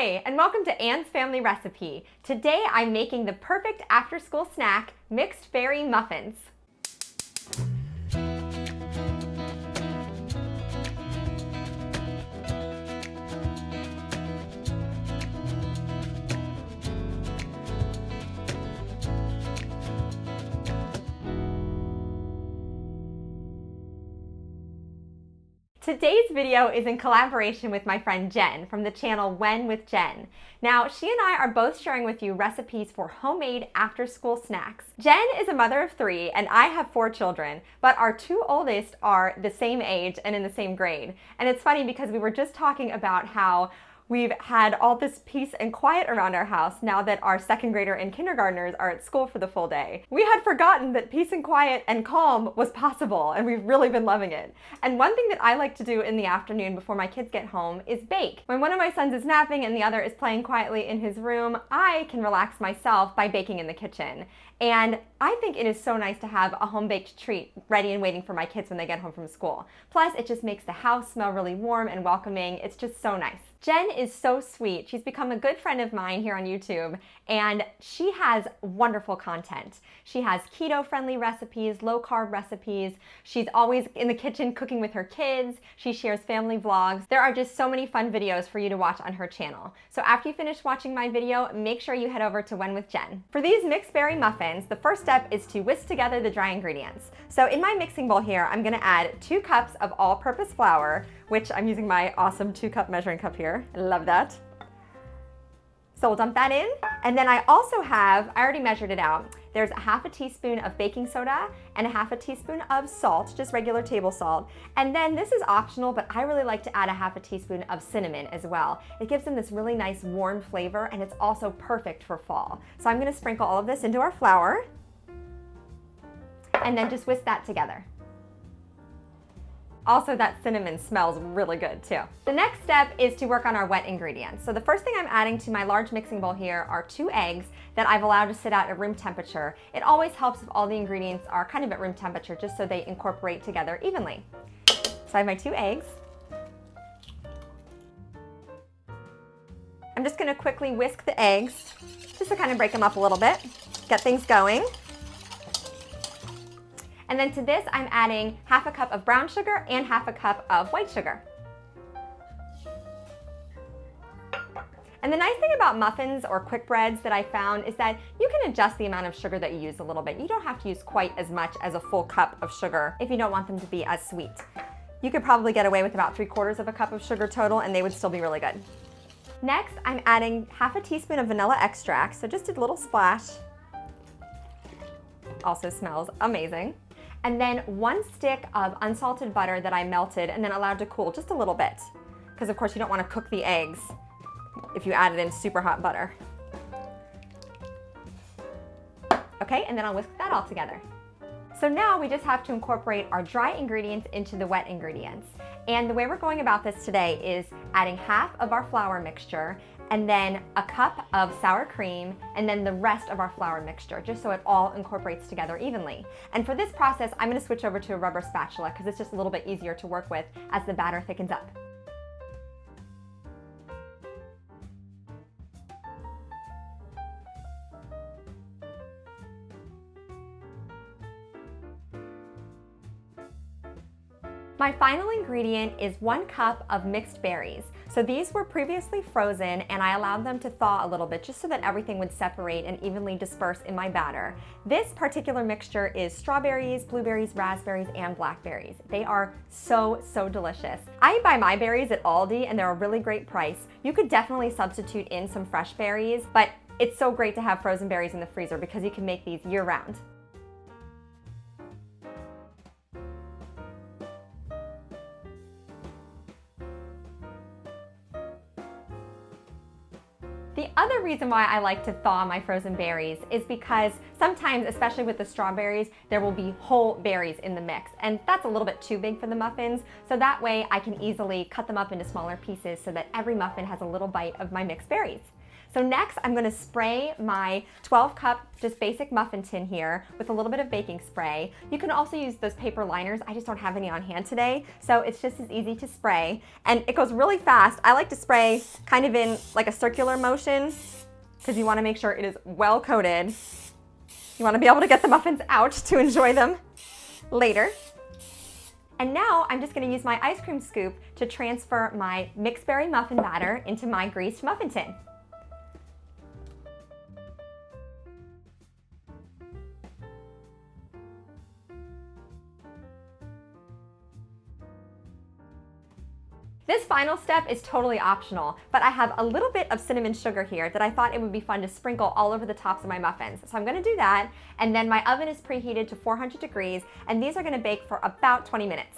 Hi, and welcome to Anne's Family Recipe. Today I'm making the perfect after-school snack, mixed berry muffins. Today's video is in collaboration with my friend Jen from the channel When with Jen. Now, she and I are both sharing with you recipes for homemade after-school snacks. Jen is a mother of 3 and I have 4 children, but our 2 oldest are the same age and in the same grade. And it's funny because we were just talking about how we've had all this peace and quiet around our house now that our 2nd grader and kindergartners are at school for the full day. We had forgotten that peace and quiet and calm was possible, and we've really been loving it. And one thing that I like to do in the afternoon before my kids get home is bake. When one of my sons is napping and the other is playing quietly in his room, I can relax myself by baking in the kitchen. And I think it is so nice to have a home-baked treat ready and waiting for my kids when they get home from school. Plus, it just makes the house smell really warm and welcoming. It's just so nice. Jen is so sweet. She's become a good friend of mine here on YouTube, and she has wonderful content. She has keto-friendly recipes, low-carb recipes. She's always in the kitchen cooking with her kids. She shares family vlogs. There are just so many fun videos for you to watch on her channel. So after you finish watching my video, make sure you head over to When with Jen. For these mixed berry muffins, the first step is to whisk together the dry ingredients. So in my mixing bowl here, I'm gonna add 2 cups of all-purpose flour, which I'm using my awesome 2-cup measuring cup here. I love that. So we'll dump that in. And then I also have, I already measured it out, there's a 1/2 teaspoon of baking soda and a 1/2 teaspoon of salt, just regular table salt. And then this is optional, but I really like to add a 1/2 teaspoon of cinnamon as well. It gives them this really nice warm flavor, and it's also perfect for fall. So I'm gonna sprinkle all of this into our flour and then just whisk that together. Also, that cinnamon smells really good too. The next step is to work on our wet ingredients. So the first thing I'm adding to my large mixing bowl here are 2 eggs that I've allowed to sit out at room temperature. It always helps if all the ingredients are kind of at room temperature just so they incorporate together evenly. So I have my 2 eggs. I'm just gonna quickly whisk the eggs just to kind of break them up a little bit, get things going. And then to this, I'm adding 1/2 cup of brown sugar and 1/2 cup of white sugar. And the nice thing about muffins or quick breads that I found is that you can adjust the amount of sugar that you use a little bit. You don't have to use quite as much as a full cup of sugar if you don't want them to be as sweet. You could probably get away with about 3/4 cup of sugar total and they would still be really good. Next, I'm adding 1/2 teaspoon of vanilla extract, so just a little splash. Also smells amazing. And then 1 stick of unsalted butter that I melted and then allowed to cool just a little bit. Because of course you don't want to cook the eggs if you add it in super hot butter. Okay, and then I'll whisk that all together. So now we just have to incorporate our dry ingredients into the wet ingredients. And the way we're going about this today is adding 1/2 of our flour mixture and then a cup of sour cream, and then the rest of our flour mixture, just so it all incorporates together evenly. And for this process, I'm gonna switch over to a rubber spatula because it's just a little bit easier to work with as the batter thickens up. My final ingredient is 1 cup of mixed berries. So these were previously frozen and I allowed them to thaw a little bit just so that everything would separate and evenly disperse in my batter. This particular mixture is strawberries, blueberries, raspberries, and blackberries. They are so, so delicious. I buy my berries at Aldi and they're a really great price. You could definitely substitute in some fresh berries, but it's so great to have frozen berries in the freezer because you can make these year-round. The other reason why I like to thaw my frozen berries is because sometimes, especially with the strawberries, there will be whole berries in the mix, and that's a little bit too big for the muffins, so that way I can easily cut them up into smaller pieces so that every muffin has a little bite of my mixed berries. So next, I'm gonna spray my 12-cup just basic muffin tin here with a little bit of baking spray. You can also use those paper liners. I just don't have any on hand today, so it's just as easy to spray. And it goes really fast. I like to spray kind of in like a circular motion because you wanna make sure it is well coated. You wanna be able to get the muffins out to enjoy them later. And now I'm just gonna use my ice cream scoop to transfer my mixed berry muffin batter into my greased muffin tin. This final step is totally optional, but I have a little bit of cinnamon sugar here that I thought it would be fun to sprinkle all over the tops of my muffins. So I'm gonna do that, and then my oven is preheated to 400 degrees, and these are gonna bake for about 20 minutes.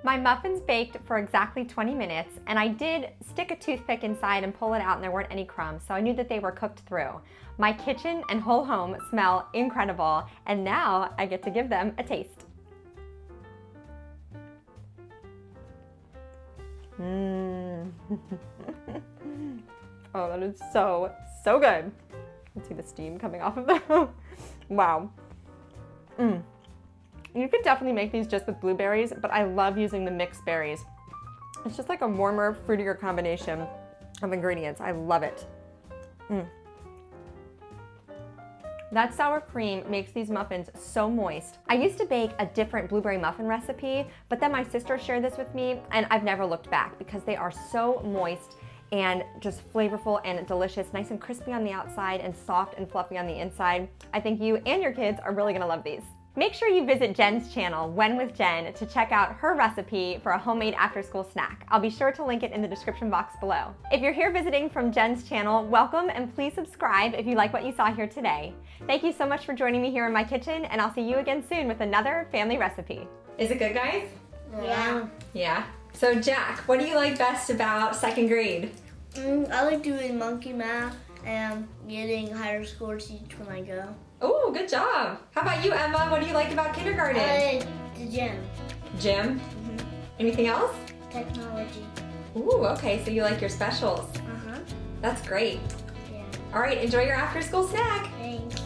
My muffins baked for exactly 20 minutes, and I did stick a toothpick inside and pull it out, and there weren't any crumbs, so I knew that they were cooked through. My kitchen and whole home smell incredible, and now I get to give them a taste. Oh, that is so good. You can see the steam coming off of them. Wow. You could definitely make these just with blueberries, but I love using the mixed berries. It's just like a warmer, fruitier combination of ingredients. I love it. That sour cream makes these muffins so moist. I used to bake a different blueberry muffin recipe, but then my sister shared this with me, and I've never looked back because they are so moist and just flavorful and delicious, nice and crispy on the outside and soft and fluffy on the inside. I think you and your kids are really gonna love these. Make sure you visit Jenn's channel, When with Jenn, to check out her recipe for a homemade after-school snack. I'll be sure to link it in the description box below. If you're here visiting from Jenn's channel, welcome, and please subscribe if you like what you saw here today. Thank you so much for joining me here in my kitchen, and I'll see you again soon with another family recipe. Is it good, guys? Yeah. Yeah. So Jack, what do you like best about second grade? I like doing monkey math and getting higher scores each when I go. Oh, good job. How about you, Emma? What do you like about kindergarten? I like the gym. Gym? Anything else? Technology. Ooh, okay, so you like your specials. Uh-huh. That's great. Yeah. All right, enjoy your after-school snack. Thanks.